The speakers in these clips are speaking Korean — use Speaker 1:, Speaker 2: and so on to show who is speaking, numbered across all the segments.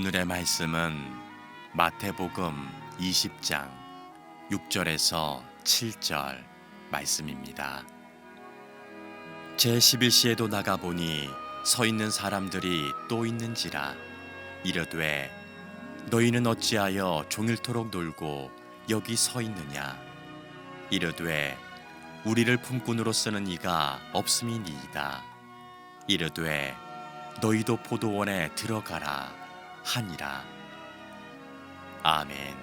Speaker 1: 오늘의 말씀은 마태복음 20장 6절에서 7절 말씀입니다. 제11시에도 나가보니 서 있는 사람들이 또 있는지라 이르되 너희는 어찌하여 종일토록 놀고 여기 서 있느냐 이르되 우리를 품꾼으로 쓰는 이가 없음이니이다. 이르되 너희도 포도원에 들어가라 하니라. 아멘.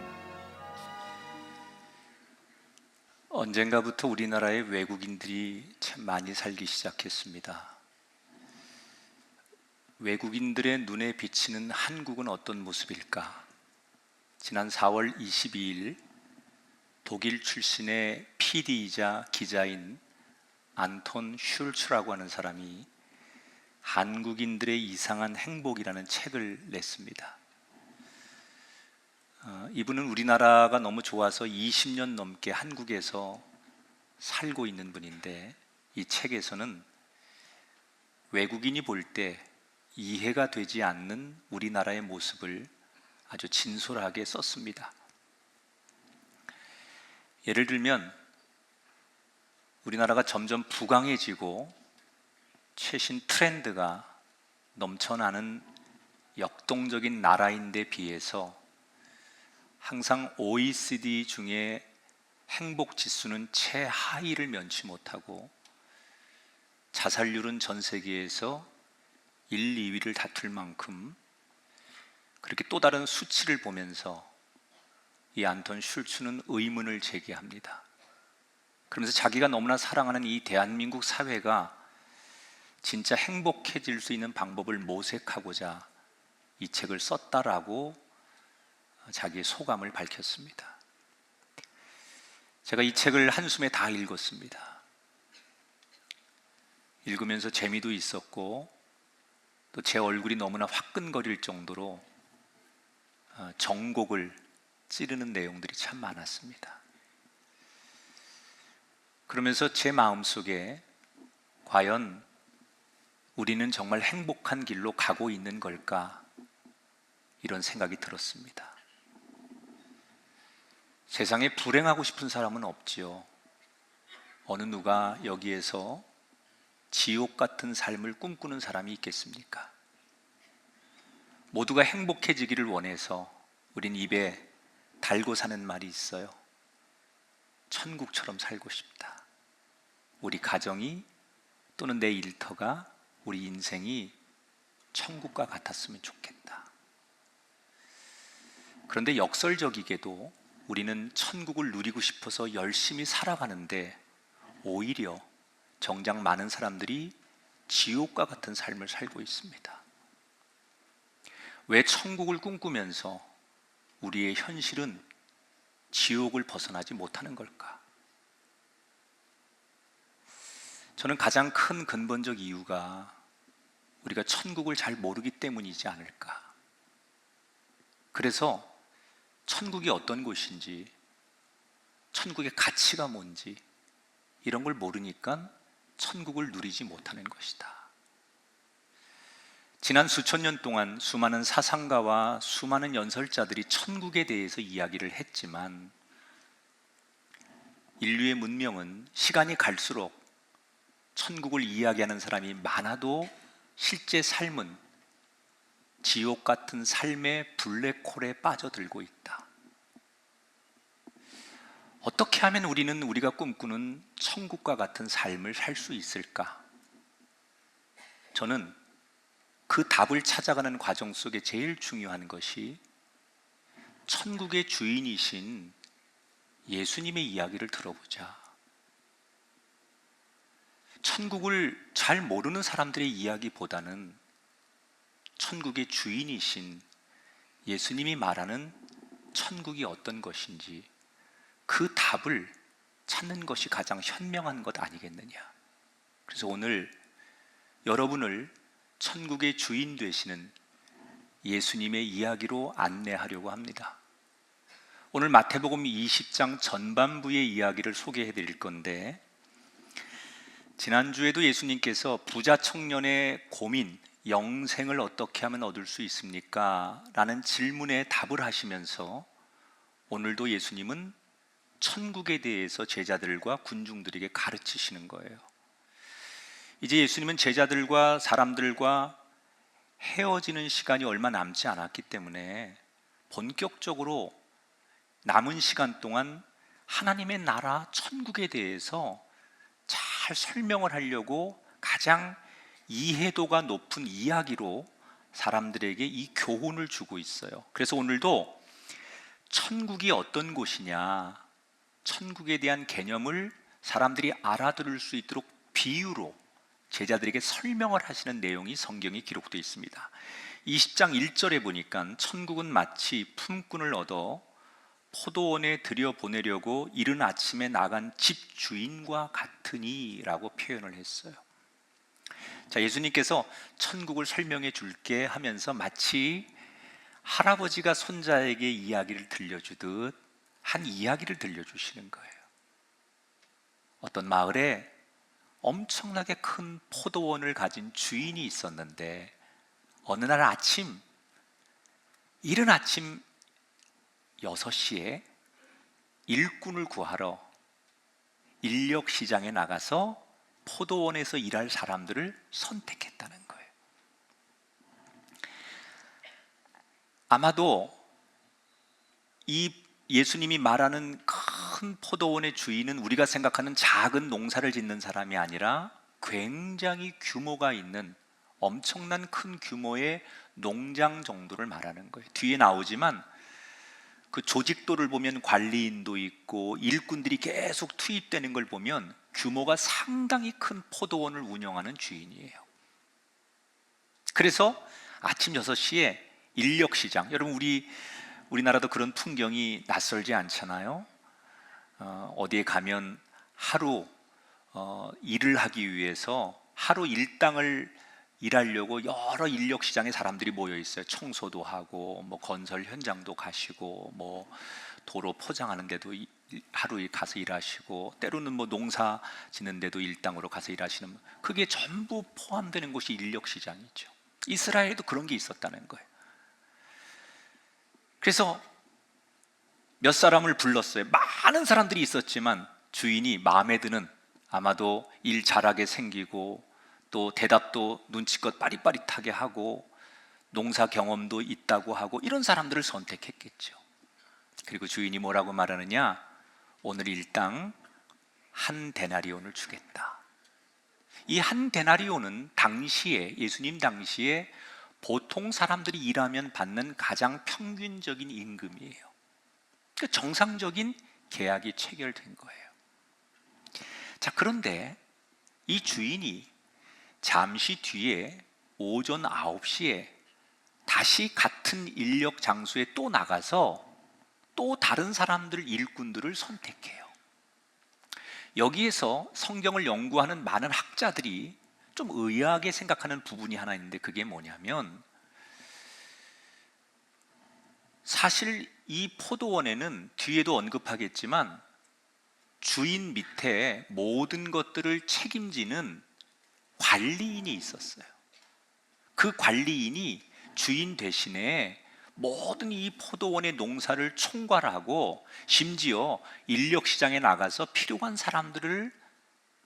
Speaker 2: 언젠가부터 우리나라에 외국인들이 참 많이 살기 시작했습니다. 외국인들의 눈에 비치는 한국은 어떤 모습일까? 지난 4월 22일 독일 출신의 PD이자 기자인 안톤 슐츠라고 하는 사람이 한국인들의 이상한 행복이라는 책을 냈습니다. 이분은 우리나라가 너무 좋아서 20년 넘게 한국에서 살고 있는 분인데, 이 책에서는 외국인이 볼 때 이해가 되지 않는 우리나라의 모습을 아주 진솔하게 썼습니다. 예를 들면 우리나라가 점점 부강해지고 최신 트렌드가 넘쳐나는 역동적인 나라인데 비해서 항상 OECD 중에 행복 지수는 최하위를 면치 못하고 자살률은 전 세계에서 1, 2위를 다툴 만큼 그렇게 또 다른 수치를 보면서 이 안톤 슐츠는 의문을 제기합니다. 그러면서 자기가 너무나 사랑하는 이 대한민국 사회가 진짜 행복해질 수 있는 방법을 모색하고자 이 책을 썼다라고 자기의 소감을 밝혔습니다. 제가 이 책을 한숨에 다 읽었습니다. 읽으면서 재미도 있었고 또 제 얼굴이 너무나 화끈거릴 정도로 정곡을 찌르는 내용들이 참 많았습니다. 그러면서 제 마음속에 과연 우리는 정말 행복한 길로 가고 있는 걸까? 이런 생각이 들었습니다. 세상에 불행하고 싶은 사람은 없지요. 어느 누가 여기에서 지옥 같은 삶을 꿈꾸는 사람이 있겠습니까? 모두가 행복해지기를 원해서 우린 입에 달고 사는 말이 있어요. 천국처럼 살고 싶다. 우리 가정이 또는 내 일터가, 우리 인생이 천국과 같았으면 좋겠다. 그런데 역설적이게도 우리는 천국을 누리고 싶어서 열심히 살아가는데 오히려 정작 많은 사람들이 지옥과 같은 삶을 살고 있습니다. 왜 천국을 꿈꾸면서 우리의 현실은 지옥을 벗어나지 못하는 걸까? 저는 가장 큰 근본적 이유가 우리가 천국을 잘 모르기 때문이지 않을까. 그래서 천국이 어떤 곳인지, 천국의 가치가 뭔지 이런 걸 모르니까 천국을 누리지 못하는 것이다. 지난 수천 년 동안 수많은 사상가와 수많은 연설자들이 천국에 대해서 이야기를 했지만 인류의 문명은 시간이 갈수록 천국을 이야기하는 사람이 많아도 실제 삶은 지옥 같은 삶의 블랙홀에 빠져들고 있다. 어떻게 하면 우리는 우리가 꿈꾸는 천국과 같은 삶을 살 수 있을까? 저는 그 답을 찾아가는 과정 속에 제일 중요한 것이 천국의 주인이신 예수님의 이야기를 들어보자. 천국을 잘 모르는 사람들의 이야기보다는 천국의 주인이신 예수님이 말하는 천국이 어떤 것인지 그 답을 찾는 것이 가장 현명한 것 아니겠느냐. 그래서 오늘 여러분을 천국의 주인 되시는 예수님의 이야기로 안내하려고 합니다. 오늘 마태복음 20장 전반부의 이야기를 소개해 드릴 건데, 지난주에도 예수님께서 부자 청년의 고민, 영생을 어떻게 하면 얻을 수 있습니까? 라는 질문에 답을 하시면서 오늘도 예수님은 천국에 대해서 제자들과 군중들에게 가르치시는 거예요. 이제 예수님은 제자들과 사람들과 헤어지는 시간이 얼마 남지 않았기 때문에 본격적으로 남은 시간 동안 하나님의 나라 천국에 대해서 잘 설명을 하려고 가장 이해도가 높은 이야기로 사람들에게 이 교훈을 주고 있어요. 그래서 오늘도 천국이 어떤 곳이냐, 천국에 대한 개념을 사람들이 알아들을 수 있도록 비유로 제자들에게 설명을 하시는 내용이 성경에 기록되어 있습니다. 20장 1절에 보니까 천국은 마치 품꾼을 얻어 포도원에 들여보내려고 이른 아침에 나간 집주인과 같으니 라고 표현을 했어요. 자, 예수님께서 천국을 설명해 줄게 하면서 마치 할아버지가 손자에게 이야기를 들려주듯 한 이야기를 들려주시는 거예요. 어떤 마을에 엄청나게 큰 포도원을 가진 주인이 있었는데 어느 날 아침, 이른 아침 6시에 일꾼을 구하러 인력시장에 나가서 포도원에서 일할 사람들을 선택했다는 거예요. 아마도 이 예수님이 말하는 큰 포도원의 주인은 우리가 생각하는 작은 농사를 짓는 사람이 아니라 굉장히 규모가 있는 엄청난 큰 규모의 농장 정도를 말하는 거예요. 뒤에 나오지만 그 조직도를 보면 관리인도 있고 일꾼들이 계속 투입되는 걸 보면 규모가 상당히 큰 포도원을 운영하는 주인이에요. 그래서 아침 6시에 인력시장, 여러분 우리나라도 그런 풍경이 낯설지 않잖아요. 어디에 가면 하루 일을 하기 위해서 하루 일당을 일하려고 여러 인력시장에 사람들이 모여 있어요. 청소도 하고 뭐 건설 현장도 가시고 뭐 도로 포장하는 데도 하루 가서 일하시고 때로는 뭐 농사 짓는 데도 일당으로 가서 일하시는, 그게 전부 포함되는 곳이 인력시장이죠. 이스라엘에도 그런 게 있었다는 거예요. 그래서 몇 사람을 불렀어요. 많은 사람들이 있었지만 주인이 마음에 드는, 아마도 일 잘하게 생기고 또 대답도 눈치껏 빠릿빠릿하게 하고 농사 경험도 있다고 하고 이런 사람들을 선택했겠죠. 그리고 주인이 뭐라고 말하느냐? 오늘 일당 한 데나리온을 주겠다. 이 한 데나리온은 당시에, 예수님 당시에 보통 사람들이 일하면 받는 가장 평균적인 임금이에요. 그 정상적인 계약이 체결된 거예요. 자, 그런데 이 주인이 잠시 뒤에 오전 9시에 다시 같은 인력 장소에 또 나가서 또 다른 사람들, 일꾼들을 선택해요. 여기에서 성경을 연구하는 많은 학자들이 좀 의아하게 생각하는 부분이 하나 있는데, 그게 뭐냐면 사실 이 포도원에는 뒤에도 언급하겠지만 주인 밑에 모든 것들을 책임지는 관리인이 있었어요. 그 관리인이 주인 대신에 모든 이 포도원의 농사를 총괄하고 심지어 인력시장에 나가서 필요한 사람들을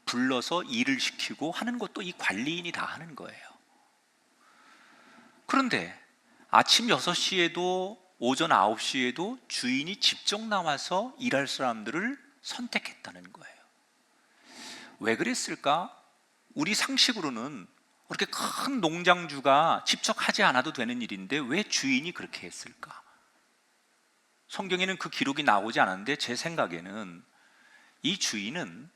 Speaker 2: 불러서 일을 시키고 하는 것도 이 관리인이 다 하는 거예요. 그런데 아침 6시에도 오전 9시에도 주인이 직접 나와서 일할 사람들을 선택했다는 거예요. 왜 그랬을까? 우리 상식으로는 그렇게 큰 농장주가 직접 하지 않아도 되는 일인데 왜 주인이 그렇게 했을까? 성경에는 그 기록이 나오지 않았는데 제 생각에는 이 주인은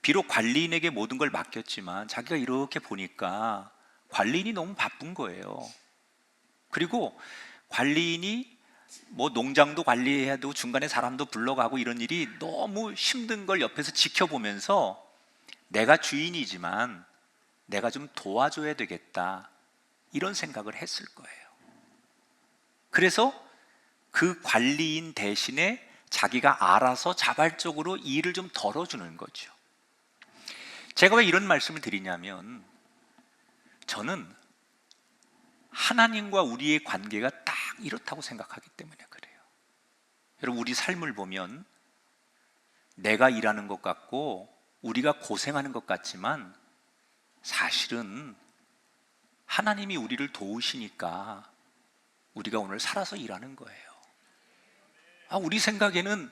Speaker 2: 비록 관리인에게 모든 걸 맡겼지만 자기가 이렇게 보니까 관리인이 너무 바쁜 거예요. 그리고 관리인이 뭐 농장도 관리해야 되고 중간에 사람도 불러가고 이런 일이 너무 힘든 걸 옆에서 지켜보면서 내가 주인이지만 내가 좀 도와줘야 되겠다, 이런 생각을 했을 거예요. 그래서 그 관리인 대신에 자기가 알아서 자발적으로 일을 좀 덜어주는 거죠. 제가 왜 이런 말씀을 드리냐면, 저는 하나님과 우리의 관계가 딱 이렇다고 생각하기 때문에 그래요. 여러분, 우리 삶을 보면 내가 일하는 것 같고 우리가 고생하는 것 같지만 사실은 하나님이 우리를 도우시니까 우리가 오늘 살아서 일하는 거예요. 우리 생각에는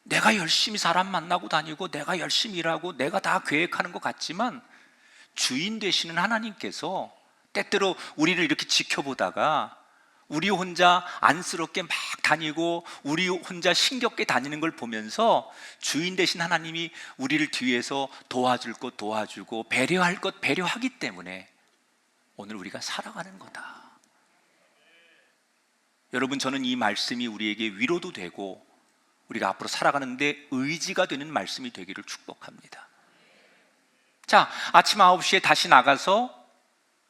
Speaker 2: 내가 열심히 사람 만나고 다니고 내가 열심히 일하고 내가 다 계획하는 것 같지만 주인 되시는 하나님께서 때때로 우리를 이렇게 지켜보다가 우리 혼자 안쓰럽게 막 다니고 우리 혼자 힘겹게 다니는 걸 보면서 주인 되신 하나님이 우리를 뒤에서 도와줄 것 도와주고 배려할 것 배려하기 때문에 오늘 우리가 살아가는 거다. 여러분, 저는 이 말씀이 우리에게 위로도 되고 우리가 앞으로 살아가는데 의지가 되는 말씀이 되기를 축복합니다. 자, 아침 9시에 다시 나가서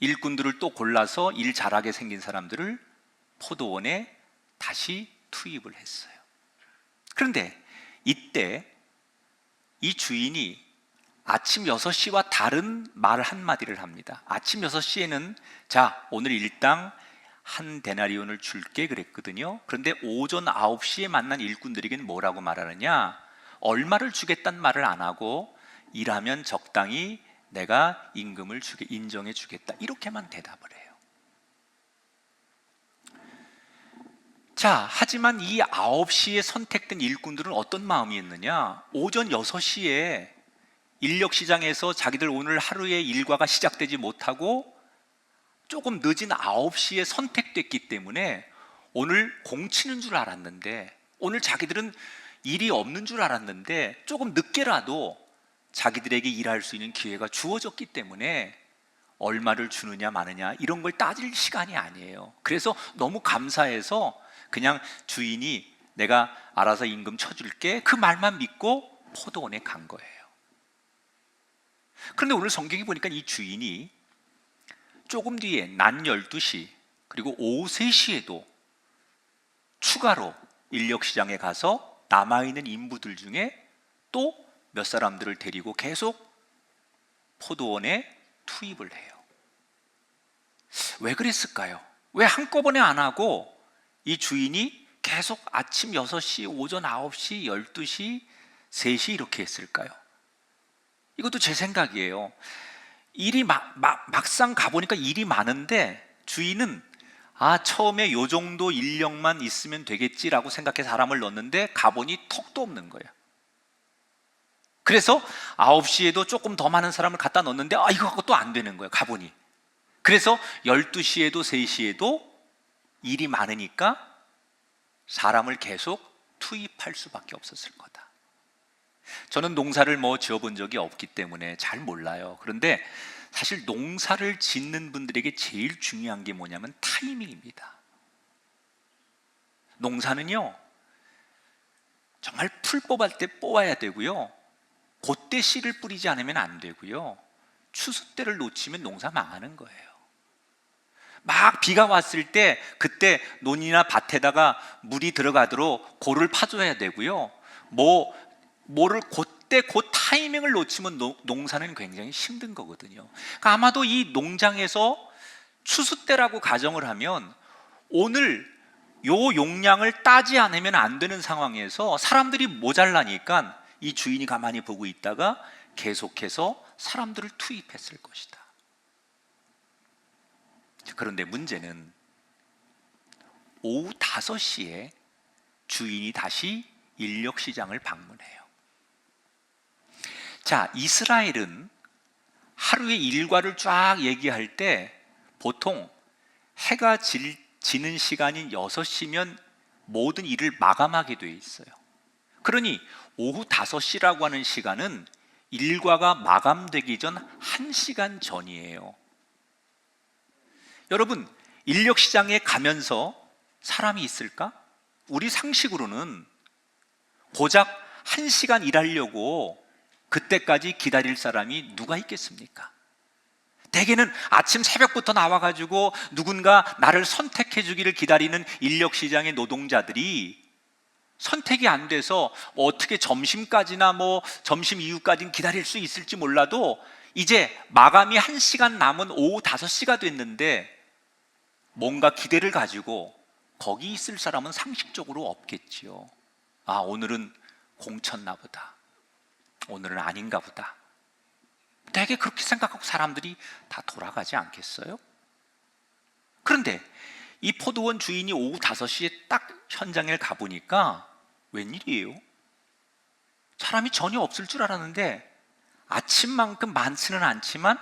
Speaker 2: 일꾼들을 또 골라서 일 잘하게 생긴 사람들을 포도원에 다시 투입을 했어요. 그런데 이때 이 주인이 아침 6시와 다른 말 한마디를 합니다. 아침 6시에는 자, 오늘 일당 한 데나리온을 줄게 그랬거든요. 그런데 오전 9시에 만난 일꾼들에게는 뭐라고 말하느냐? 얼마를 주겠다는 말을 안 하고 일하면 적당히 내가 임금을 인정해 주겠다, 이렇게만 대답을 해요. 자, 하지만 이 9시에 선택된 일꾼들은 어떤 마음이었느냐? 오전 6시에 인력시장에서 자기들 오늘 하루의 일과가 시작되지 못하고 조금 늦은 9시에 선택됐기 때문에 오늘 공치는 줄 알았는데, 오늘 자기들은 일이 없는 줄 알았는데 조금 늦게라도 자기들에게 일할 수 있는 기회가 주어졌기 때문에 얼마를 주느냐 마느냐 이런 걸 따질 시간이 아니에요. 그래서 너무 감사해서 그냥 주인이 내가 알아서 임금 쳐줄게, 그 말만 믿고 포도원에 간 거예요. 그런데 오늘 성경에 보니까 이 주인이 조금 뒤에 낮 12시 그리고 오후 3시에도 추가로 인력시장에 가서 남아있는 인부들 중에 또 몇 사람들을 데리고 계속 포도원에 투입을 해요. 왜 그랬을까요? 왜 한꺼번에 안 하고 이 주인이 계속 아침 6시, 오전 9시, 12시, 3시 이렇게 했을까요? 이것도 제 생각이에요. 일이 막상 가보니까 일이 많은데 주인은 처음에 요 정도 인력만 있으면 되겠지라고 생각해서 사람을 넣었는데 가보니 턱도 없는 거예요. 그래서 9시에도 조금 더 많은 사람을 갖다 넣었는데 이거 갖고 또 안 되는 거예요, 가보니. 그래서 12시에도 3시에도 일이 많으니까 사람을 계속 투입할 수밖에 없었을 거다. 저는 농사를 지어본 적이 없기 때문에 잘 몰라요. 그런데 사실 농사를 짓는 분들에게 제일 중요한 게 뭐냐면 타이밍입니다. 농사는요, 정말 풀 뽑을 때 뽑아야 되고요, 그때 씨를 뿌리지 않으면 안 되고요, 추수 때를 놓치면 농사 망하는 거예요. 막 비가 왔을 때 그때 논이나 밭에다가 물이 들어가도록 고를 파줘야 되고요, 뭐를 그때 그 타이밍을 놓치면 농사는 굉장히 힘든 거거든요. 그러니까 아마도 이 농장에서 추수 때라고 가정을 하면 오늘 요 용량을 따지 않으면 안 되는 상황에서 사람들이 모자라니까 이 주인이 가만히 보고 있다가 계속해서 사람들을 투입했을 것이다. 그런데 문제는 오후 5시에 주인이 다시 인력시장을 방문해요. 자, 이스라엘은 하루의 일과를 쫙 얘기할 때 보통 해가 지는 시간인 6시면 모든 일을 마감하게 돼 있어요. 그러니 오후 5시라고 하는 시간은 일과가 마감되기 전 1시간 전이에요. 여러분, 인력시장에 가면서 사람이 있을까? 우리 상식으로는 고작 1시간 일하려고 그때까지 기다릴 사람이 누가 있겠습니까? 대개는 아침 새벽부터 나와가지고 누군가 나를 선택해 주기를 기다리는 인력시장의 노동자들이 선택이 안 돼서 어떻게 점심까지나 점심 이후까지는 기다릴 수 있을지 몰라도 이제 마감이 1시간 남은 오후 5시가 됐는데 뭔가 기대를 가지고 거기 있을 사람은 상식적으로 없겠지요. 아, 오늘은 공쳤나 보다. 오늘은 아닌가 보다. 되게 그렇게 생각하고 사람들이 다 돌아가지 않겠어요? 그런데 이 포도원 주인이 오후 5시에 딱 현장에 가보니까 웬일이에요? 사람이 전혀 없을 줄 알았는데 아침만큼 많지는 않지만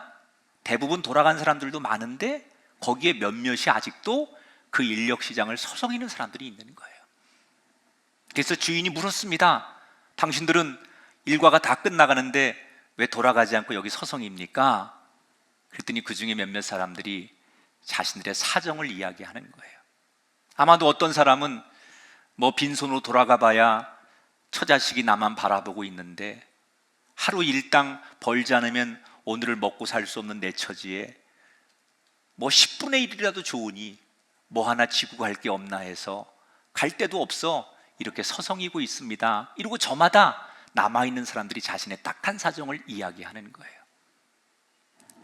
Speaker 2: 대부분 돌아간 사람들도 많은데 거기에 몇몇이 아직도 그 인력시장을 서성이는 사람들이 있는 거예요. 그래서 주인이 물었습니다. 당신들은 일과가 다 끝나가는데 왜 돌아가지 않고 여기 서성입니까? 그랬더니 그 중에 몇몇 사람들이 자신들의 사정을 이야기하는 거예요. 아마도 어떤 사람은 뭐 빈손으로 돌아가 봐야 처자식이 나만 바라보고 있는데 하루 일당 벌지 않으면 오늘을 먹고 살 수 없는 내 처지에 뭐 10분의 1이라도 좋으니 뭐 하나 지고 갈 게 없나 해서 갈 데도 없어 이렇게 서성이고 있습니다. 이러고 저마다 남아있는 사람들이 자신의 딱한 사정을 이야기하는 거예요.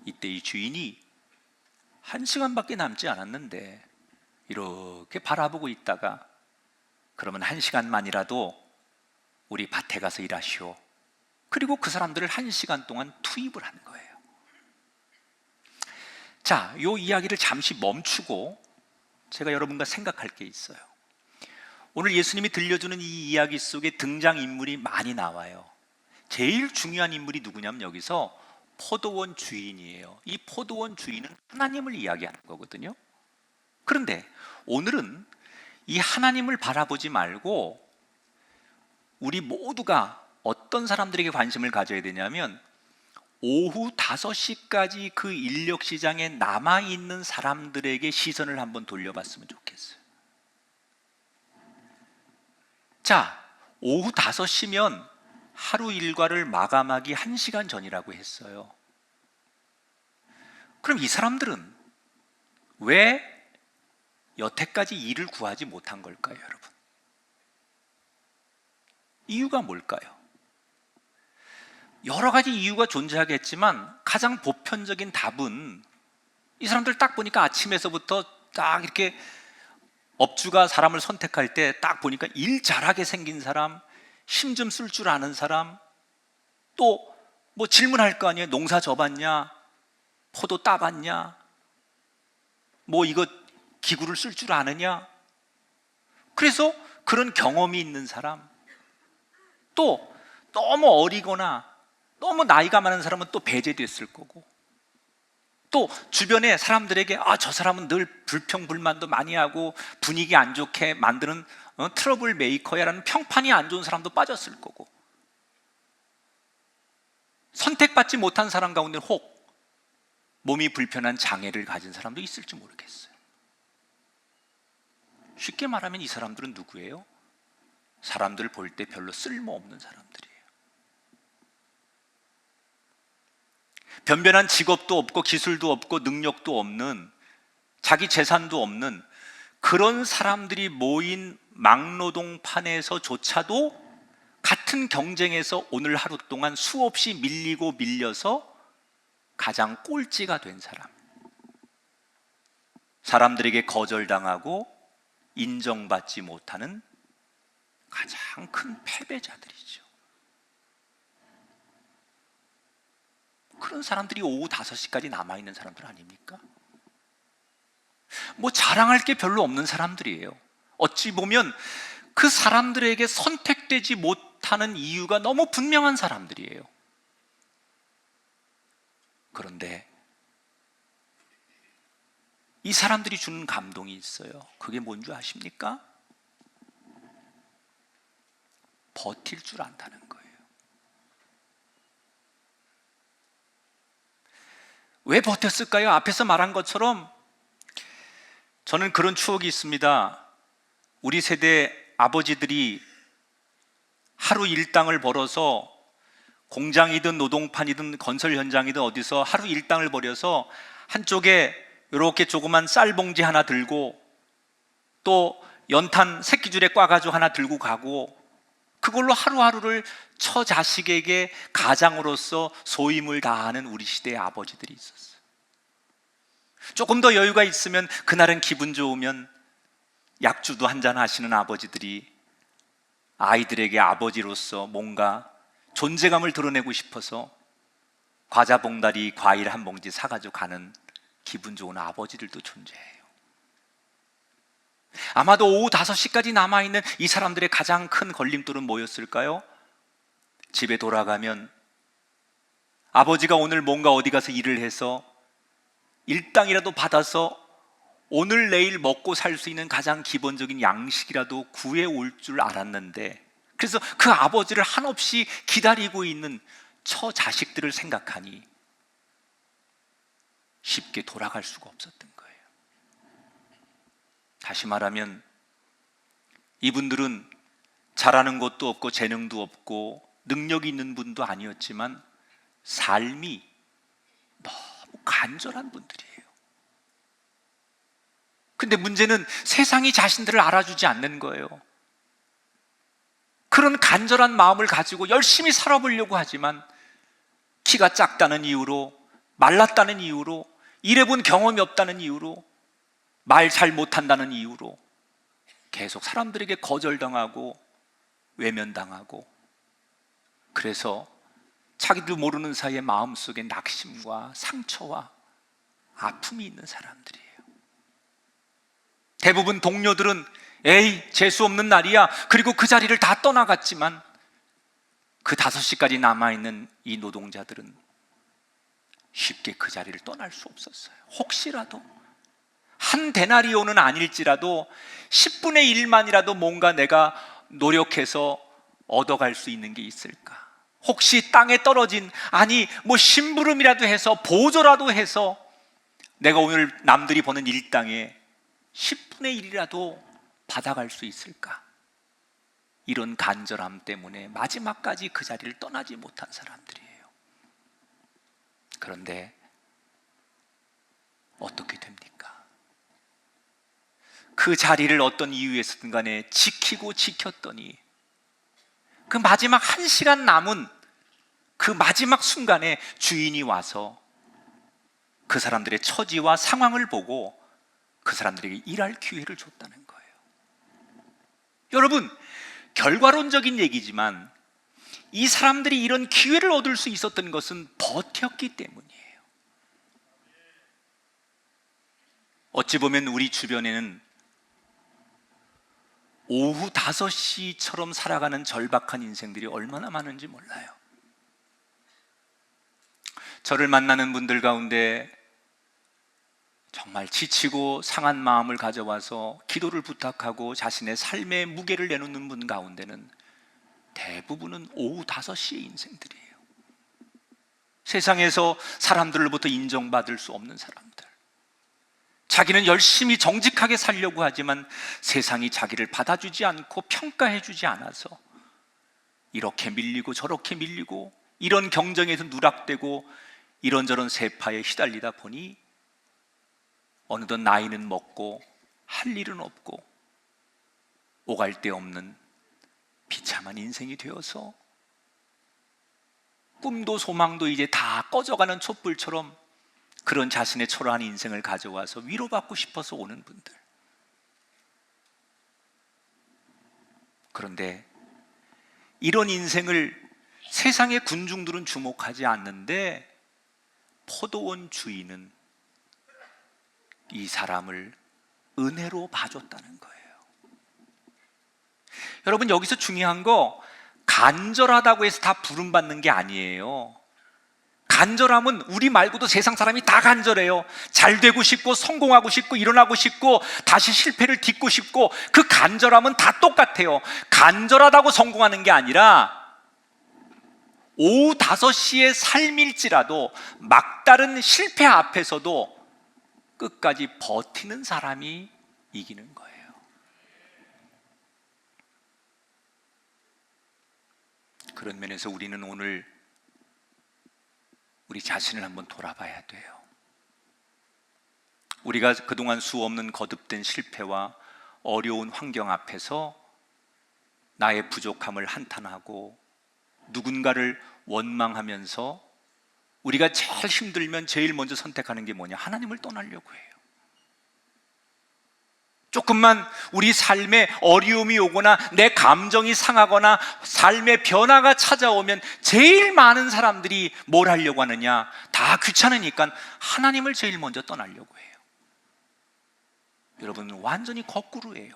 Speaker 2: 이때 이 주인이 1시간밖에 남지 않았는데 이렇게 바라보고 있다가 그러면 1시간만이라도 우리 밭에 가서 일하시오. 그리고 그 사람들을 1시간 동안 투입을 한 거예요. 자, 이 이야기를 잠시 멈추고 제가 여러분과 생각할 게 있어요. 오늘 예수님이 들려주는 이 이야기 속에 등장인물이 많이 나와요. 제일 중요한 인물이 누구냐면 여기서 포도원 주인이에요. 이 포도원 주인은 하나님을 이야기하는 거거든요. 그런데 오늘은 이 하나님을 바라보지 말고 우리 모두가 어떤 사람들에게 관심을 가져야 되냐면 오후 5시까지 그 인력시장에 남아있는 사람들에게 시선을 한번 돌려봤으면 좋겠어요. 자, 오후 5시면 하루 일과를 마감하기 1시간 전이라고 했어요. 그럼 이 사람들은 왜 여태까지 일을 구하지 못한 걸까요, 여러분? 이유가 뭘까요? 여러 가지 이유가 존재하겠지만 가장 보편적인 답은 이 사람들 딱 보니까 아침에서부터 딱 이렇게 업주가 사람을 선택할 때 딱 보니까 일 잘하게 생긴 사람, 힘 좀 쓸 줄 아는 사람, 또 뭐 질문할 거 아니에요. 농사 져봤냐? 포도 따봤냐? 뭐 이거 기구를 쓸 줄 아느냐? 그래서 그런 경험이 있는 사람, 또 너무 어리거나 너무 나이가 많은 사람은 또 배제됐을 거고, 또 주변에 사람들에게 아, 저 사람은 늘 불평불만도 많이 하고 분위기 안 좋게 만드는 트러블 메이커야라는 평판이 안 좋은 사람도 빠졌을 거고, 선택받지 못한 사람 가운데 혹 몸이 불편한 장애를 가진 사람도 있을지 모르겠어요. 쉽게 말하면 이 사람들은 누구예요? 사람들을 볼 때 별로 쓸모없는 사람들이에요. 변변한 직업도 없고 기술도 없고 능력도 없는, 자기 재산도 없는 그런 사람들이 모인 막노동판에서조차도 같은 경쟁에서 오늘 하루 동안 수없이 밀리고 밀려서 가장 꼴찌가 된 사람, 사람들에게 거절당하고 인정받지 못하는 가장 큰 패배자들이죠. 그런 사람들이 오후 5시까지 남아있는 사람들 아닙니까? 뭐 자랑할 게 별로 없는 사람들이에요. 어찌 보면 그 사람들에게 선택되지 못하는 이유가 너무 분명한 사람들이에요. 그런데 이 사람들이 주는 감동이 있어요. 그게 뭔지 아십니까? 버틸 줄 안다는 거예요. 왜 버텼을까요? 앞에서 말한 것처럼 저는 그런 추억이 있습니다. 우리 세대 아버지들이 하루 일당을 벌어서 공장이든 노동판이든 건설 현장이든 어디서 하루 일당을 벌여서 한쪽에 이렇게 조그만 쌀봉지 하나 들고 또 연탄 새끼줄에 꽈가지고 하나 들고 가고 그걸로 하루하루를 처자식에게 가장으로서 소임을 다하는 우리 시대의 아버지들이 있었어요. 조금 더 여유가 있으면, 그날은 기분 좋으면 약주도 한잔 하시는 아버지들이 아이들에게 아버지로서 뭔가 존재감을 드러내고 싶어서 과자 봉다리, 과일 한 봉지 사가지고 가는 기분 좋은 아버지들도 존재해요. 아마도 오후 5시까지 남아있는 이 사람들의 가장 큰 걸림돌은 뭐였을까요? 집에 돌아가면 아버지가 오늘 뭔가 어디 가서 일을 해서 일당이라도 받아서 오늘 내일 먹고 살 수 있는 가장 기본적인 양식이라도 구해올 줄 알았는데, 그래서 그 아버지를 한없이 기다리고 있는 처 자식들을 생각하니 쉽게 돌아갈 수가 없었던 거예요. 다시 말하면 이분들은 잘하는 것도 없고 재능도 없고 능력이 있는 분도 아니었지만 삶이 너무 간절한 분들이에요. 근데 문제는 세상이 자신들을 알아주지 않는 거예요. 그런 간절한 마음을 가지고 열심히 살아보려고 하지만 키가 작다는 이유로, 말랐다는 이유로, 일해본 경험이 없다는 이유로, 말 잘 못한다는 이유로 계속 사람들에게 거절당하고 외면당하고, 그래서 자기도 모르는 사이에 마음속에 낙심과 상처와 아픔이 있는 사람들이에요. 대부분 동료들은 에이, 재수 없는 날이야, 그리고 그 자리를 다 떠나갔지만 그 5시까지 남아있는 이 노동자들은 쉽게 그 자리를 떠날 수 없었어요. 혹시라도 한 데나리온은 아닐지라도 10분의 1만이라도 뭔가 내가 노력해서 얻어갈 수 있는 게 있을까? 혹시 땅에 떨어진, 아니 뭐 심부름이라도 해서 보조라도 해서 내가 오늘 남들이 버는 일당에 10분의 1이라도 받아갈 수 있을까? 이런 간절함 때문에 마지막까지 그 자리를 떠나지 못한 사람들이에요. 그런데 어떻게 됩니까? 그 자리를 어떤 이유에서든 간에 지키고 지켰더니 그 마지막 1시간 남은 그 마지막 순간에 주인이 와서 그 사람들의 처지와 상황을 보고 그 사람들에게 일할 기회를 줬다는 거예요. 여러분, 결과론적인 얘기지만 이 사람들이 이런 기회를 얻을 수 있었던 것은 버텼기 때문이에요. 어찌 보면 우리 주변에는 오후 5시처럼 살아가는 절박한 인생들이 얼마나 많은지 몰라요. 저를 만나는 분들 가운데 정말 지치고 상한 마음을 가져와서 기도를 부탁하고 자신의 삶의 무게를 내놓는 분 가운데는 대부분은 오후 5시의 인생들이에요. 세상에서 사람들로부터 인정받을 수 없는 사람들, 자기는 열심히 정직하게 살려고 하지만 세상이 자기를 받아주지 않고 평가해주지 않아서 이렇게 밀리고 저렇게 밀리고 이런 경쟁에서 누락되고 이런저런 세파에 휘달리다 보니 어느덧 나이는 먹고 할 일은 없고 오갈 데 없는 비참한 인생이 되어서 꿈도 소망도 이제 다 꺼져가는 촛불처럼 그런 자신의 초라한 인생을 가져와서 위로받고 싶어서 오는 분들. 그런데 이런 인생을 세상의 군중들은 주목하지 않는데 포도원 주인은 이 사람을 은혜로 봐줬다는 거예요. 여러분, 여기서 중요한 거 간절하다고 해서 다 부름받는 게 아니에요. 간절함은 우리 말고도 세상 사람이 다 간절해요. 잘 되고 싶고 성공하고 싶고 일어나고 싶고 다시 실패를 딛고 싶고 그 간절함은 다 똑같아요. 간절하다고 성공하는 게 아니라 오후 5시의 삶일지라도 막다른 실패 앞에서도 끝까지 버티는 사람이 이기는 거예요. 그런 면에서 우리는 오늘 우리 자신을 한번 돌아봐야 돼요. 우리가 그동안 수 없는 거듭된 실패와 어려운 환경 앞에서 나의 부족함을 한탄하고 누군가를 원망하면서 우리가 제일 힘들면 제일 먼저 선택하는 게 뭐냐? 하나님을 떠나려고 해요. 조금만 우리 삶에 어려움이 오거나 내 감정이 상하거나 삶의 변화가 찾아오면 제일 많은 사람들이 뭘 하려고 하느냐? 다 귀찮으니까 하나님을 제일 먼저 떠나려고 해요. 여러분, 완전히 거꾸로예요.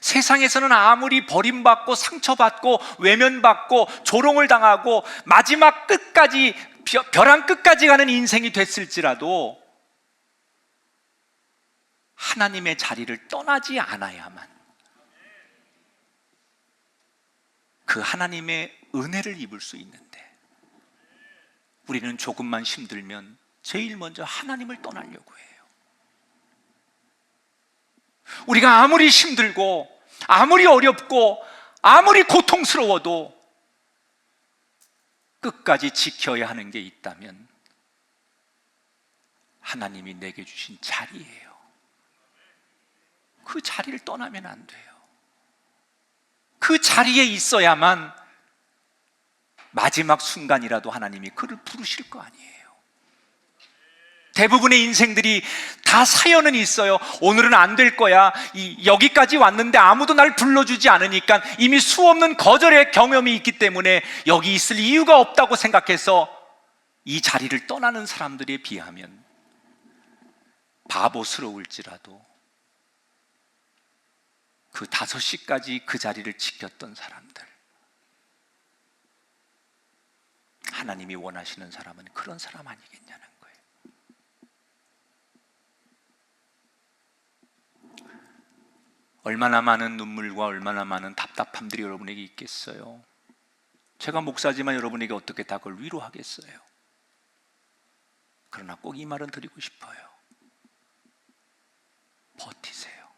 Speaker 2: 세상에서는 아무리 버림받고 상처받고 외면받고 조롱을 당하고 마지막 끝까지 벼랑 끝까지 가는 인생이 됐을지라도 하나님의 자리를 떠나지 않아야만 그 하나님의 은혜를 입을 수 있는데, 우리는 조금만 힘들면 제일 먼저 하나님을 떠나려고 해요. 우리가 아무리 힘들고 아무리 어렵고 아무리 고통스러워도 끝까지 지켜야 하는 게 있다면 하나님이 내게 주신 자리예요. 그 자리를 떠나면 안 돼요. 그 자리에 있어야만 마지막 순간이라도 하나님이 그를 부르실 거 아니에요. 대부분의 인생들이 다 사연은 있어요. 오늘은 안 될 거야. 여기까지 왔는데 아무도 날 불러주지 않으니까 이미 수없는 거절의 경험이 있기 때문에 여기 있을 이유가 없다고 생각해서 이 자리를 떠나는 사람들에 비하면 바보스러울지라도 그 5시까지 그 자리를 지켰던 사람들, 하나님이 원하시는 사람은 그런 사람 아니겠냐는 거예요. 얼마나 많은 눈물과 얼마나 많은 답답함들이 여러분에게 있겠어요. 제가 목사지만 여러분에게 어떻게 다 그걸 위로하겠어요. 그러나 꼭 이 말은 드리고 싶어요. 버티세요.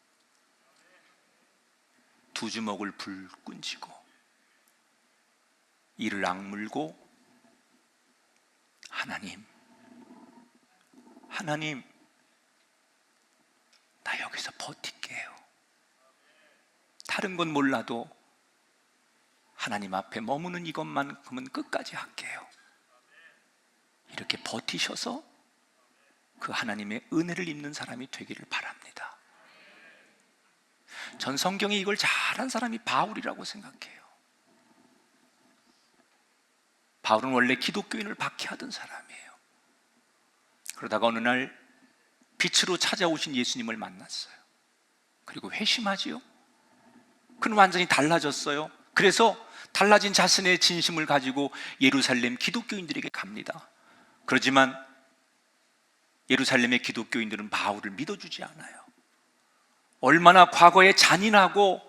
Speaker 2: 두 주먹을 불끈 쥐고 이를 악물고 하나님, 나 여기서 버틸게요. 다른 건 몰라도 하나님 앞에 머무는 이것만큼은 끝까지 할게요. 이렇게 버티셔서 그 하나님의 은혜를 입는 사람이 되기를 바랍니다. 전 성경에 이걸 잘한 사람이 바울이라고 생각해요. 바울은 원래 기독교인을 박해하던 사람이에요. 그러다가 어느 날 빛으로 찾아오신 예수님을 만났어요. 그리고 회심하지요. 그는 완전히 달라졌어요. 그래서 달라진 자신의 진심을 가지고 예루살렘 기독교인들에게 갑니다. 그렇지만 예루살렘의 기독교인들은 바울을 믿어주지 않아요. 얼마나 과거에 잔인하고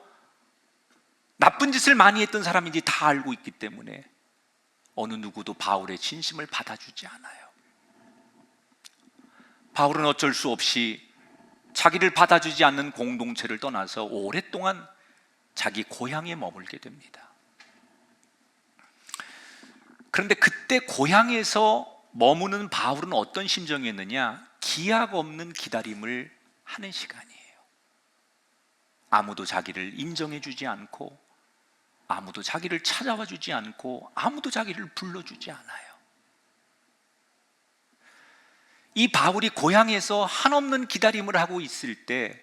Speaker 2: 나쁜 짓을 많이 했던 사람인지 다 알고 있기 때문에 어느 누구도 바울의 진심을 받아주지 않아요. 바울은 어쩔 수 없이 자기를 받아주지 않는 공동체를 떠나서 오랫동안 자기 고향에 머물게 됩니다. 그런데 그때 고향에서 머무는 바울은 어떤 심정이었느냐? 기약 없는 기다림을 하는 시간이에요. 아무도 자기를 인정해 주지 않고, 아무도 자기를 찾아와 주지 않고, 아무도 자기를 불러주지 않아요. 이 바울이 고향에서 한없는 기다림을 하고 있을 때,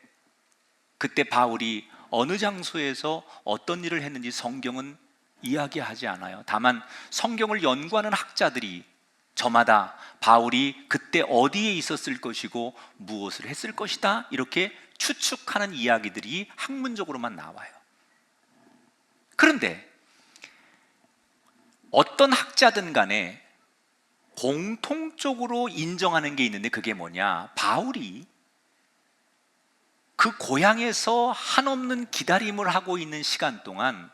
Speaker 2: 그때 바울이 어느 장소에서 어떤 일을 했는지 성경은 이야기하지 않아요. 다만 성경을 연구하는 학자들이 저마다 바울이 그때 어디에 있었을 것이고 무엇을 했을 것이다 이렇게 추측하는 이야기들이 학문적으로만 나와요. 그런데 어떤 학자든 간에 공통적으로 인정하는 게 있는데 그게 뭐냐? 바울이 그 고향에서 한없는 기다림을 하고 있는 시간 동안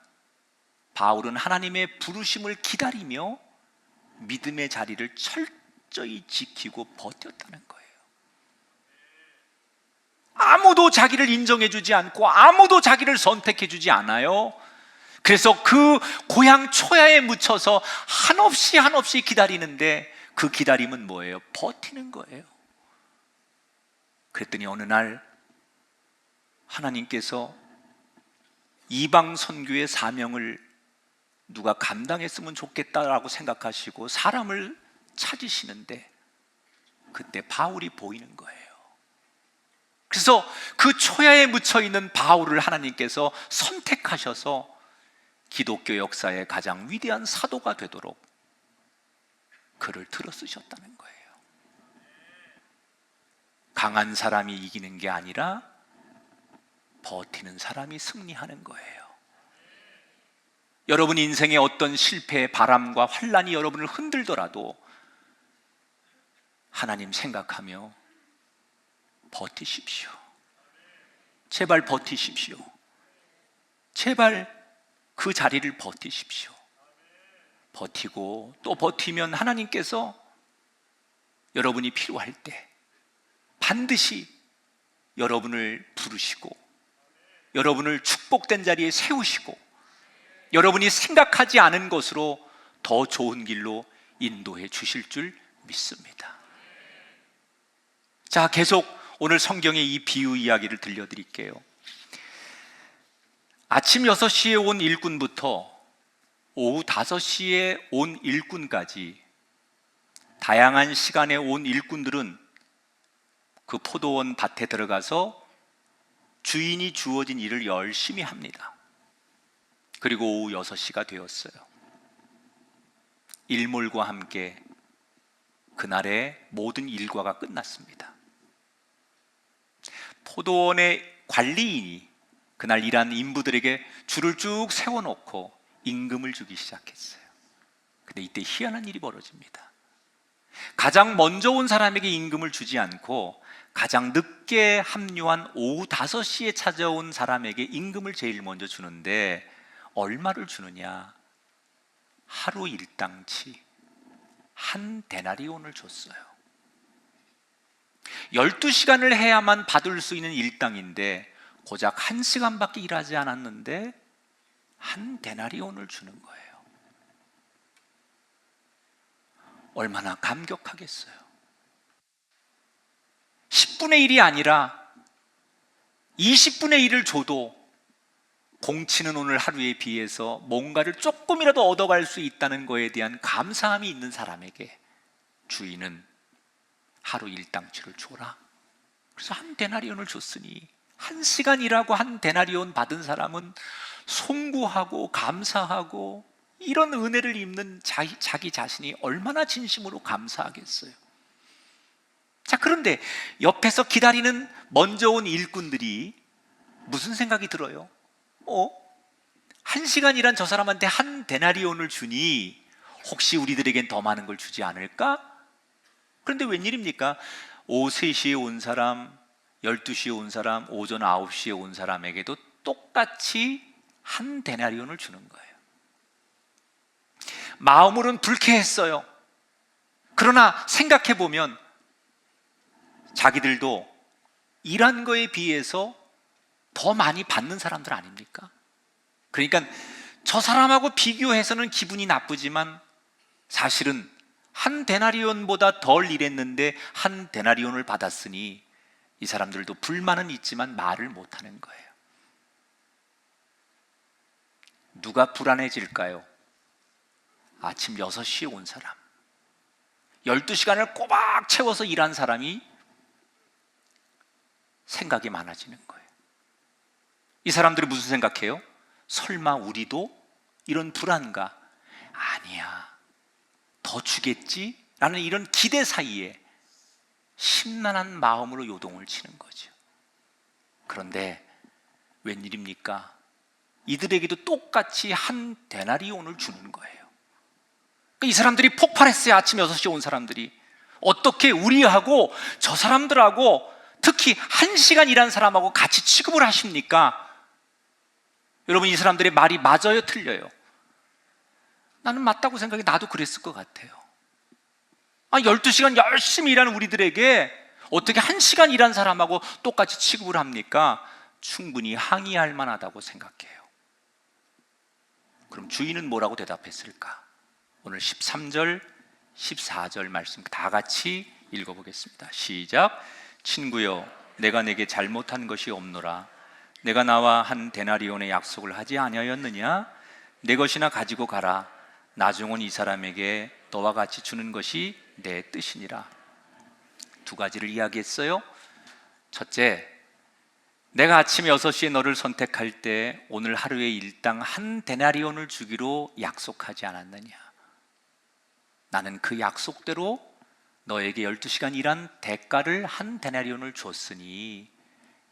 Speaker 2: 바울은 하나님의 부르심을 기다리며 믿음의 자리를 철저히 지키고 버텼다는 거예요. 아무도 자기를 인정해주지 않고 아무도 자기를 선택해주지 않아요. 그래서 그 고향 초야에 묻혀서 한없이 기다리는데 그 기다림은 뭐예요? 버티는 거예요. 그랬더니 어느 날 하나님께서 이방 선교의 사명을 누가 감당했으면 좋겠다라고 생각하시고 사람을 찾으시는데 그때 바울이 보이는 거예요. 그래서 그 초야에 묻혀 있는 바울을 하나님께서 선택하셔서 기독교 역사의 가장 위대한 사도가 되도록 그를 들어 쓰셨다는 거예요. 강한 사람이 이기는 게 아니라 버티는 사람이 승리하는 거예요. 여러분 인생의 어떤 실패의 바람과 환란이 여러분을 흔들더라도 하나님 생각하며 버티십시오. 제발 버티십시오. 제발 그 자리를 버티십시오. 버티고 또 버티면 하나님께서 여러분이 필요할 때 반드시 여러분을 부르시고 여러분을 축복된 자리에 세우시고 여러분이 생각하지 않은 것으로 더 좋은 길로 인도해 주실 줄 믿습니다. 자, 계속 오늘 성경의 이 비유 이야기를 들려드릴게요. 아침 6시에 온 일꾼부터 오후 5시에 온 일꾼까지 다양한 시간에 온 일꾼들은 그 포도원 밭에 들어가서 주인이 주어진 일을 열심히 합니다. 그리고 오후 6시가 되었어요. 일몰과 함께 그날의 모든 일과가 끝났습니다. 포도원의 관리인이 그날 일한 인부들에게 줄을 쭉 세워놓고 임금을 주기 시작했어요. 근데 이때 희한한 일이 벌어집니다. 가장 먼저 온 사람에게 임금을 주지 않고 가장 늦게 합류한 오후 5시에 찾아온 사람에게 임금을 제일 먼저 주는데 얼마를 주느냐? 하루 일당치 한 데나리온을 줬어요. 12시간을 해야만 받을 수 있는 일당인데 고작 1시간밖에 일하지 않았는데 한 데나리온을 주는 거예요. 얼마나 감격하겠어요. 10분의 1이 아니라 20분의 1을 줘도 공치는 오늘 하루에 비해서 뭔가를 조금이라도 얻어갈 수 있다는 것에 대한 감사함이 있는 사람에게 주인은 하루 일당치를 줘라. 그래서 한 데나리온을 줬으니 1시간 일하고 한 데나리온 받은 사람은 송구하고 감사하고 이런 은혜를 입는 자기 자신이 얼마나 진심으로 감사하겠어요. 자, 그런데 옆에서 기다리는 먼저 온 일꾼들이 무슨 생각이 들어요? 1시간 일한 저 사람한테 한 데나리온을 주니 혹시 우리들에겐 더 많은 걸 주지 않을까? 그런데 웬일입니까? 오후 3시에 온 사람, 12시에 온 사람, 오전 9시에 온 사람에게도 똑같이 한 데나리온을 주는 거예요. 마음으로는 불쾌했어요. 그러나 생각해보면 자기들도 일한 거에 비해서 더 많이 받는 사람들 아닙니까? 그러니까 저 사람하고 비교해서는 기분이 나쁘지만 사실은 한 데나리온보다 덜 일했는데 한 데나리온을 받았으니 이 사람들도 불만은 있지만 말을 못하는 거예요. 누가 불안해질까요? 아침 6시에 온 사람, 12시간을 꼬박 채워서 일한 사람이 생각이 많아지는 거예요. 이 사람들이 무슨 생각해요? 설마 우리도 이런 불안과 아니야, 더 주겠지? 라는 이런 기대 사이에 심란한 마음으로 요동을 치는 거죠. 그런데 웬일입니까? 이들에게도 똑같이 한 데나리온을 주는 거예요. 이 사람들이 폭발했어요. 아침 6시에 온 사람들이. 어떻게 우리하고 저 사람들하고 특히 1시간 일한 사람하고 같이 취급을 하십니까? 여러분, 이 사람들의 말이 맞아요, 틀려요? 나는 맞다고 생각해. 나도 그랬을 것 같아요. 12시간 열심히 일하는 우리들에게 어떻게 1시간 일한 사람하고 똑같이 취급을 합니까? 충분히 항의할 만하다고 생각해요. 그럼 주인은 뭐라고 대답했을까? 오늘 13절, 14절 말씀 다 같이 읽어보겠습니다. 시작. 친구여, 내가 내게 잘못한 것이 없노라. 내가 나와 한 데나리온의 약속을 하지 아니하였느냐? 내 것이나 가지고 가라. 나중은 이 사람에게 너와 같이 주는 것이 내 뜻이니라. 두 가지를 이야기했어요. 첫째, 내가 아침 6시에 너를 선택할 때 오늘 하루의 일당 한 데나리온을 주기로 약속하지 않았느냐. 나는 그 약속대로 너에게 12시간 일한 대가를 한 데나리온을 줬으니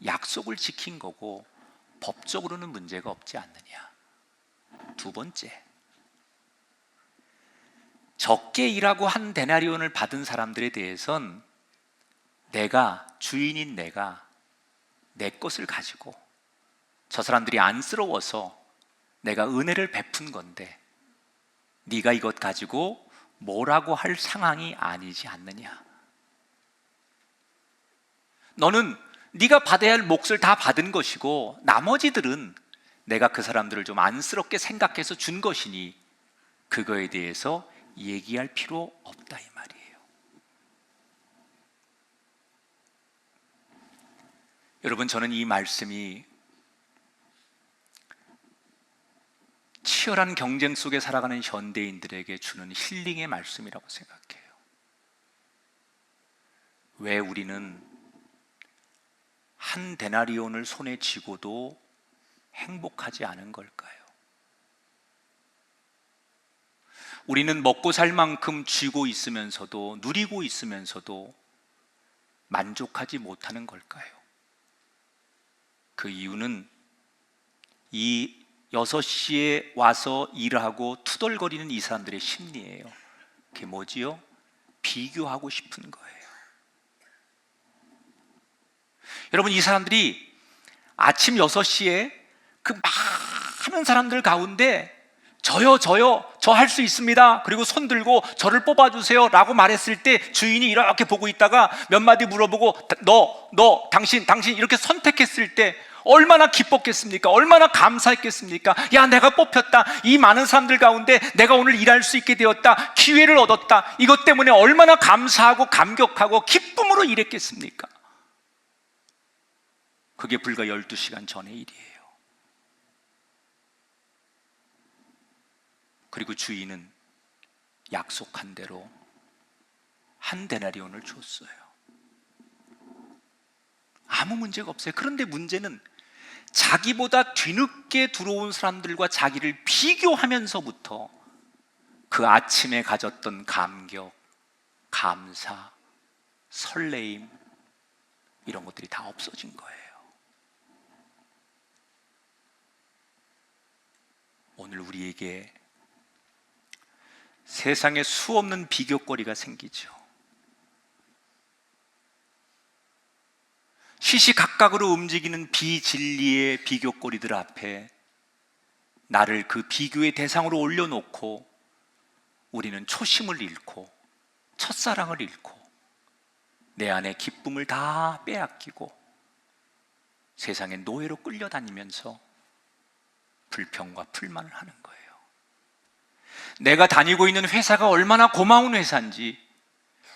Speaker 2: 약속을 지킨 거고 법적으로는 문제가 없지 않느냐. 두 번째, 적게 일하고 한 데나리온을 받은 사람들에 대해선 내가, 주인인 내가 내 것을 가지고 저 사람들이 안쓰러워서 내가 은혜를 베푼 건데 네가 이것 가지고 뭐라고 할 상황이 아니지 않느냐. 너는 네가 받아야 할 몫을 다 받은 것이고 나머지들은 내가 그 사람들을 좀 안쓰럽게 생각해서 준 것이니 그거에 대해서 얘기할 필요 없다 이 말이에요. 여러분, 저는 이 말씀이 치열한 경쟁 속에 살아가는 현대인들에게 주는 힐링의 말씀이라고 생각해요. 왜 우리는 한 데나리온을 손에 쥐고도 행복하지 않은 걸까요? 우리는 먹고 살 만큼 쥐고 있으면서도, 누리고 있으면서도 만족하지 못하는 걸까요? 그 이유는 이 6시에 와서 일하고 투덜거리는 이 사람들의 심리예요. 그게 뭐지요? 비교하고 싶은 거예요. 여러분, 이 사람들이 아침 6시에 그 많은 사람들 가운데 저요, 저 할 수 있습니다. 그리고 손 들고 저를 뽑아주세요 라고 말했을 때 주인이 이렇게 보고 있다가 몇 마디 물어보고 너, 당신 이렇게 선택했을 때 얼마나 기뻤겠습니까? 얼마나 감사했겠습니까? 야, 내가 뽑혔다. 이 많은 사람들 가운데 내가 오늘 일할 수 있게 되었다. 기회를 얻었다. 이것 때문에 얼마나 감사하고 감격하고 기쁨으로 일했겠습니까? 그게 불과 12시간 전의 일이에요. 그리고 주인은 약속한 대로 한 데나리온을 줬어요. 아무 문제가 없어요. 그런데 문제는 자기보다 뒤늦게 들어온 사람들과 자기를 비교하면서부터 그 아침에 가졌던 감격, 감사, 설레임, 이런 것들이 다 없어진 거예요. 오늘 우리에게 세상에 수없는 비교거리가 생기죠. 시시각각으로 움직이는 비진리의 비교거리들 앞에 나를 그 비교의 대상으로 올려놓고 우리는 초심을 잃고 첫사랑을 잃고 내 안에 기쁨을 다 빼앗기고 세상의 노예로 끌려다니면서 불평과 불만을 하는 거예요. 내가 다니고 있는 회사가 얼마나 고마운 회사인지,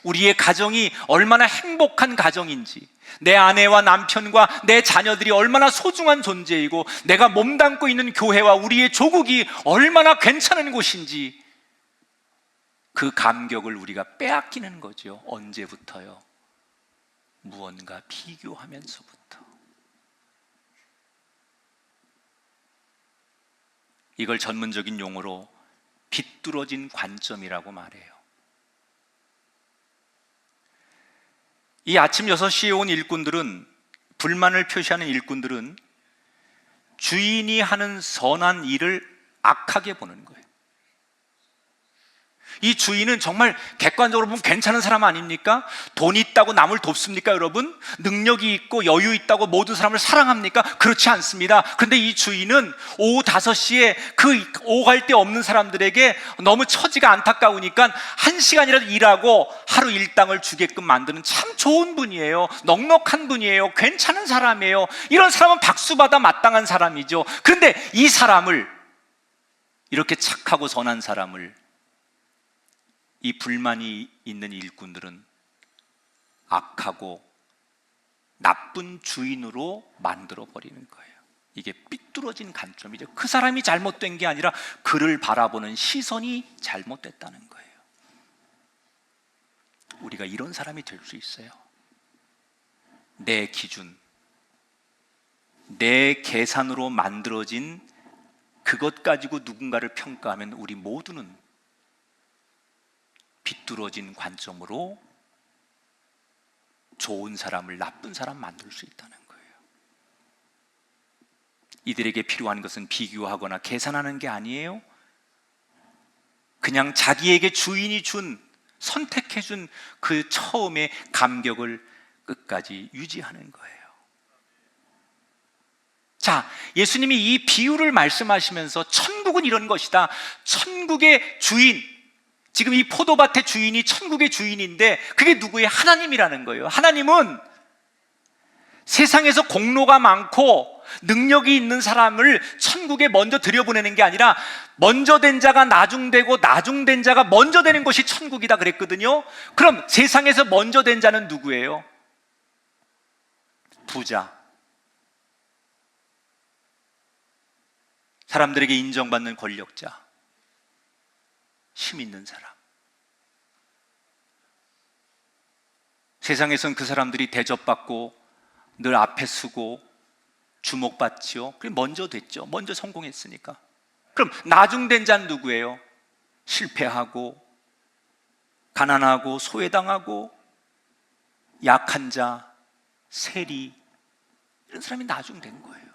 Speaker 2: 우리의 가정이 얼마나 행복한 가정인지, 내 아내와 남편과 내 자녀들이 얼마나 소중한 존재이고, 내가 몸담고 있는 교회와 우리의 조국이 얼마나 괜찮은 곳인지, 그 감격을 우리가 빼앗기는 거죠. 언제부터요? 무언가 비교하면서부터. 이걸 전문적인 용어로 비뚤어진 관점이라고 말해요. 이 아침 6시에 온 일꾼들은, 불만을 표시하는 일꾼들은 주인이 하는 선한 일을 악하게 보는 거예요. 이 주인은 정말 객관적으로 보면 괜찮은 사람 아닙니까? 돈이 있다고 남을 돕습니까, 여러분? 능력이 있고 여유 있다고 모든 사람을 사랑합니까? 그렇지 않습니다. 그런데 이 주인은 오후 5시에 그 오갈 데 없는 사람들에게 너무 처지가 안타까우니까 1시간이라도 일하고 하루 일당을 주게끔 만드는 참 좋은 분이에요. 넉넉한 분이에요. 괜찮은 사람이에요. 이런 사람은 박수받아 마땅한 사람이죠. 그런데 이 사람을, 이렇게 착하고 선한 사람을 이 불만이 있는 일꾼들은 악하고 나쁜 주인으로 만들어 버리는 거예요. 이게 삐뚤어진 관점이죠. 그 사람이 잘못된 게 아니라 그를 바라보는 시선이 잘못됐다는 거예요. 우리가 이런 사람이 될 수 있어요. 내 기준, 내 계산으로 만들어진 그것 가지고 누군가를 평가하면 우리 모두는 비뚤어진 관점으로 좋은 사람을 나쁜 사람 만들 수 있다는 거예요. 이들에게 필요한 것은 비교하거나 계산하는 게 아니에요. 그냥 자기에게 주인이 준, 선택해 준 그 처음의 감격을 끝까지 유지하는 거예요. 자, 예수님이 이 비유를 말씀하시면서 천국은 이런 것이다. 천국의 주인, 지금 이 포도밭의 주인이 천국의 주인인데 그게 누구예요? 하나님이라는 거예요. 하나님은 세상에서 공로가 많고 능력이 있는 사람을 천국에 먼저 들여보내는 게 아니라 먼저 된 자가 나중되고 나중된 자가 먼저 되는 것이 천국이다 그랬거든요. 그럼 세상에서 먼저 된 자는 누구예요? 부자, 사람들에게 인정받는 권력자, 힘 있는 사람. 세상에선 그 사람들이 대접받고 늘 앞에 서고 주목받지요. 그게 먼저 됐죠. 먼저 성공했으니까. 그럼 나중된 자는 누구예요? 실패하고 가난하고 소외당하고 약한 자, 세리, 이런 사람이 나중된 거예요.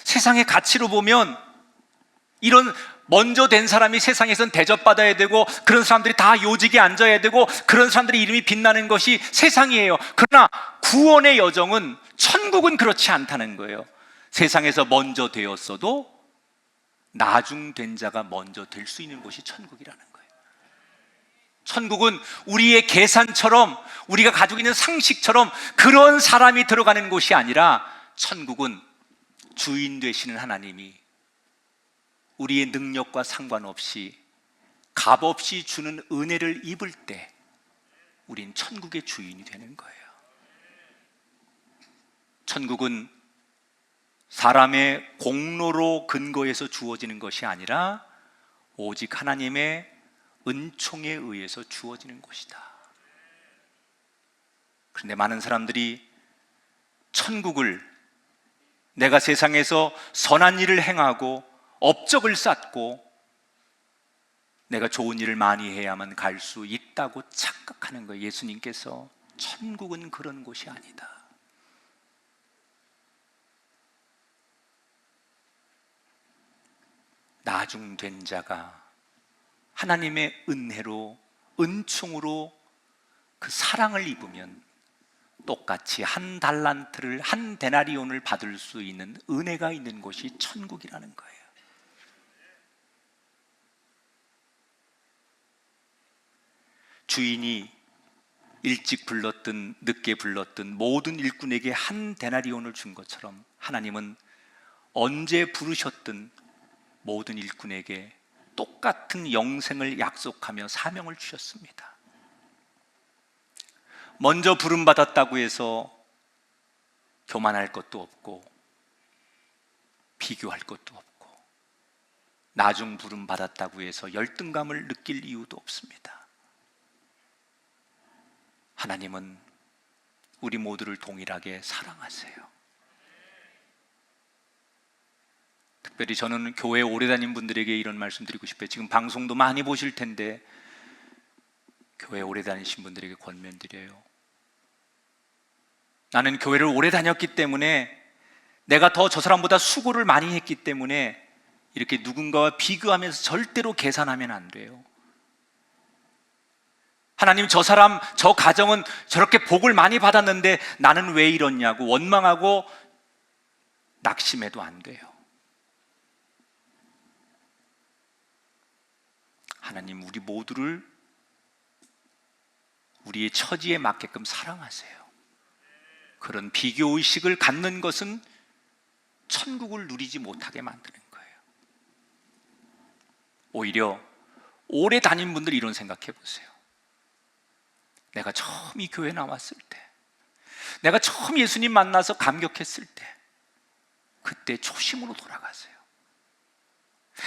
Speaker 2: 세상의 가치로 보면 이런 먼저 된 사람이 세상에선 대접받아야 되고 그런 사람들이 다 요직에 앉아야 되고 그런 사람들의 이름이 빛나는 것이 세상이에요. 그러나 구원의 여정은, 천국은 그렇지 않다는 거예요. 세상에서 먼저 되었어도 나중된 자가 먼저 될 수 있는 곳이 천국이라는 거예요. 천국은 우리의 계산처럼, 우리가 가지고 있는 상식처럼 그런 사람이 들어가는 곳이 아니라, 천국은 주인 되시는 하나님이 우리의 능력과 상관없이 값없이 주는 은혜를 입을 때 우린 천국의 주인이 되는 거예요. 천국은 사람의 공로로 근거해서 주어지는 것이 아니라 오직 하나님의 은총에 의해서 주어지는 것이다. 그런데 많은 사람들이 천국을 내가 세상에서 선한 일을 행하고 업적을 쌓고 내가 좋은 일을 많이 해야만 갈 수 있다고 착각하는 거예요. 예수님께서 천국은 그런 곳이 아니다. 나중된 자가 하나님의 은혜로, 은총으로 그 사랑을 입으면 똑같이 한 달란트를, 한 데나리온을 받을 수 있는 은혜가 있는 곳이 천국이라는 거예요. 주인이 일찍 불렀든 늦게 불렀든 모든 일꾼에게 한 데나리온을 준 것처럼 하나님은 언제 부르셨든 모든 일꾼에게 똑같은 영생을 약속하며 사명을 주셨습니다. 먼저 부름받았다고 해서 교만할 것도 없고 비교할 것도 없고 나중 부름받았다고 해서 열등감을 느낄 이유도 없습니다. 하나님은 우리 모두를 동일하게 사랑하세요. 특별히 저는 교회 오래 다닌 분들에게 이런 말씀 드리고 싶어요. 지금 방송도 많이 보실 텐데 교회 오래 다니신 분들에게 권면드려요. 나는 교회를 오래 다녔기 때문에, 내가 더 저 사람보다 수고를 많이 했기 때문에 이렇게 누군가와 비교하면서 절대로 계산하면 안 돼요. 하나님, 저 사람, 저 가정은 저렇게 복을 많이 받았는데 나는 왜 이렇냐고 원망하고 낙심해도 안 돼요. 하나님, 우리 모두를 우리의 처지에 맞게끔 사랑하세요. 그런 비교의식을 갖는 것은 천국을 누리지 못하게 만드는 거예요. 오히려 오래 다닌 분들 이런 생각해 보세요. 내가 처음 이 교회 나왔을 때, 내가 처음 예수님 만나서 감격했을 때, 그때 초심으로 돌아가세요.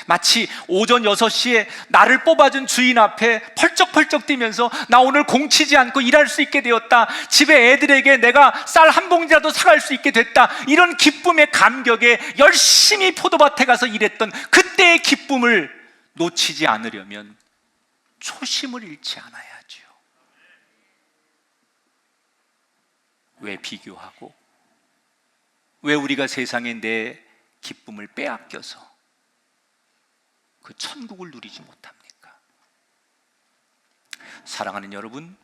Speaker 2: 마치 오전 6시에 나를 뽑아준 주인 앞에 펄쩍펄쩍 뛰면서 나 오늘 공치지 않고 일할 수 있게 되었다, 집에 애들에게 내가 쌀 한 봉지라도 사갈 수 있게 됐다, 이런 기쁨의 감격에 열심히 포도밭에 가서 일했던 그때의 기쁨을 놓치지 않으려면 초심을 잃지 않아야지요. 왜 비교하고, 왜 우리가 세상에 내 기쁨을 빼앗겨서 그 천국을 누리지 못합니까? 사랑하는 여러분,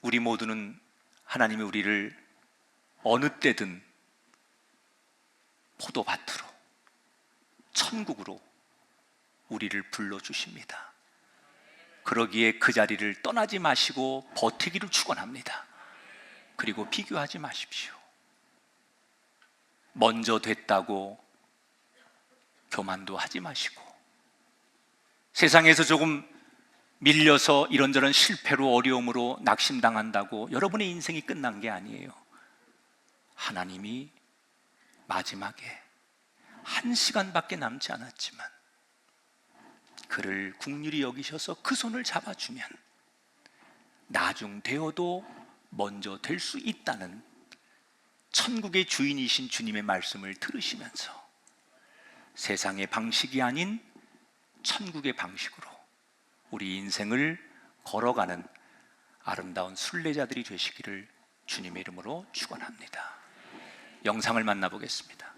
Speaker 2: 우리 모두는 하나님이 우리를 어느 때든 포도밭으로, 천국으로 우리를 불러주십니다. 그러기에 그 자리를 떠나지 마시고 버티기를 축원합니다. 그리고 비교하지 마십시오. 먼저 됐다고 교만도 하지 마시고, 세상에서 조금 밀려서 이런저런 실패로 어려움으로 낙심당한다고 여러분의 인생이 끝난 게 아니에요. 하나님이 마지막에 1시간밖에 남지 않았지만 그를 긍휼히 여기셔서 그 손을 잡아주면 나중 되어도 먼저 될 수 있다는 천국의 주인이신 주님의 말씀을 들으시면서 세상의 방식이 아닌 천국의 방식으로 우리 인생을 걸어가는 아름다운 순례자들이 되시기를 주님의 이름으로 축원합니다. 영상을 만나보겠습니다.